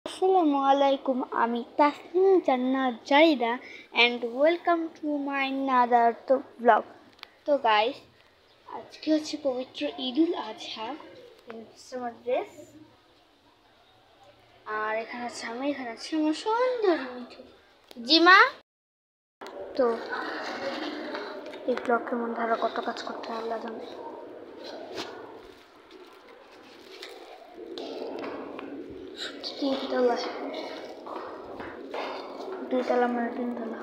আসসালামু আলাইকুম, আমি Tasnim Jannat Jarida and welcome to my another blog. তো গাইস, আজকে হচ্ছে পবিত্র ঈদুল আজহা। আমার ড্রেস, আর এখানে আছে আমার সুন্দর মিঠু জিমা। তো এই ব্লগের মধ্যে আরো কত কাজ করতে হয় আল্লাহ জানে। দুইতলা মানে তিনতলা।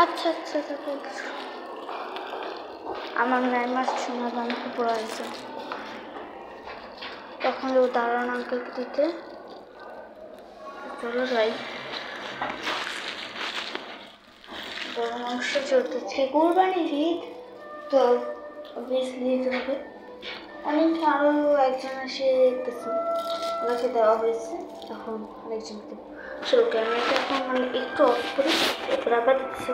আচ্ছা আচ্ছা, আমার 9 মাস শোনা আমাকে পড়া হয়েছে, তখন ও দাঁড়ান আঙ্কেলকে দিতে। চলো যাই, বড় মাংস চলতেছে, কোরবানির ঈদ তো অবভিয়াসলি দিতে হবে। অনেক আরও একজন এসে দেখতেছি, ওনাকে দেওয়া হয়েছে, তখন আরেকজনকে। চলো ক্যামেরাটা এখন মানে একটু অফ করি, এরপর আবার দেখতেছি।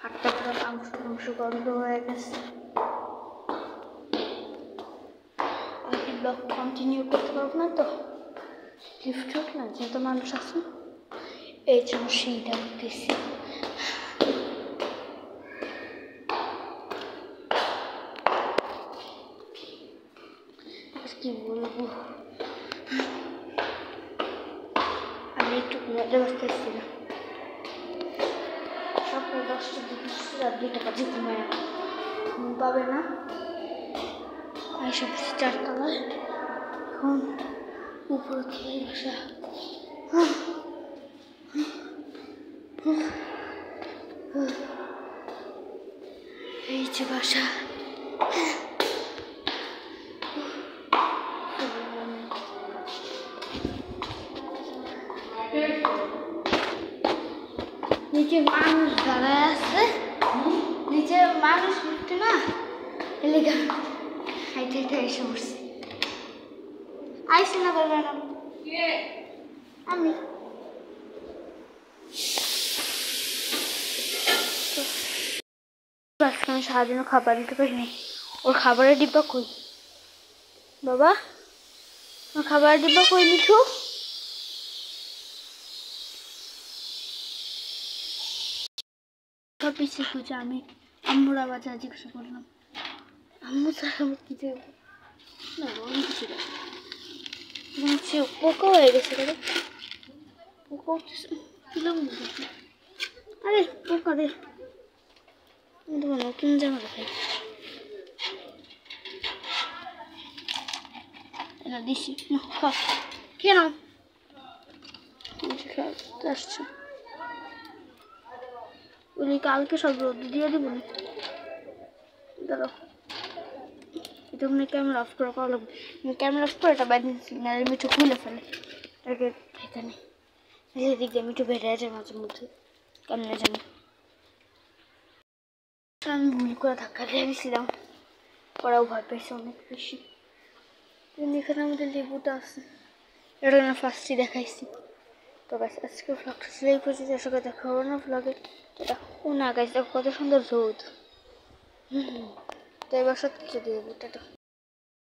হাতটা পুরো মাংস গন্ধ হয়ে গেছে। আমি ব্লগ কন্টিনিউ করতে পারবো না, তো লিফট হোক না, যেহেতু মানুষ আছে এই জন্য সেইটা উঠতেছি। কি বলবো, আমি একটু ঘুমাতে বসতেছি না। সকাল 10টার দিকে রাত 2টা বাজে ঘুমায়, ঘুম পাবে না। এইসব 4তলায়, এখন উপরে তলায় বাসা। এই যে বাসা, নিচে মানুষ দাঁড়ায় আছে, নিচে মানুষ উঠতে না, এলাকা হাইটে হাইটে এসে পড়ছে। আইসে না বলবেন আমি আমি সারাদিনও খাবার দিতে পারিনি। ওর খাবারের ডিব্বা কই বাবা, ওর খাবারের ডিব্বা কই লিখু? পিছিয়ে খুঁজে আমি আম্মুর আবার যা জিজ্ঞাসা করলাম, আম্মু স্যার আমার কি দেবো না, অনেক কিছু হচ্ছে পোকা হয়ে গেছে। পোকা উঠতেছে, আরে পোকা রে, তোমার নতুন জামা দেখাই এটা দিছি না, কেন আসছে বলি কালকে সব রোদ দিয়ে দিব না। দাঁড়াও, এটা মানে ক্যামেরা অফ করে করা লাগবে। ক্যামেরা অফ করে এটা বাইরে নাহলে মিঠু খুলে ফেলে, এটাকে এখানে এদিক দিয়ে মিঠু বেড়ে যায় মাঝে মধ্যে, কেমনে জানি। আমি ভুল করে ধাক্কা দিয়ে দিয়েছিলাম, ওরাও ভয় পেয়েছে অনেক বেশি। এখানে আমাদের লেবুটা আছে, এটা না ফার্স্টই দেখাইছি। তো গাছ আজকে ভ্লগটা ছিল এই পর্যন্ত, সঙ্গে দেখা হবে না ভ্লগে। এটা ও না গাছ, দেখো কত সুন্দর রোদ। তো এবার সত্যি দিয়ে দেবো, টাটা।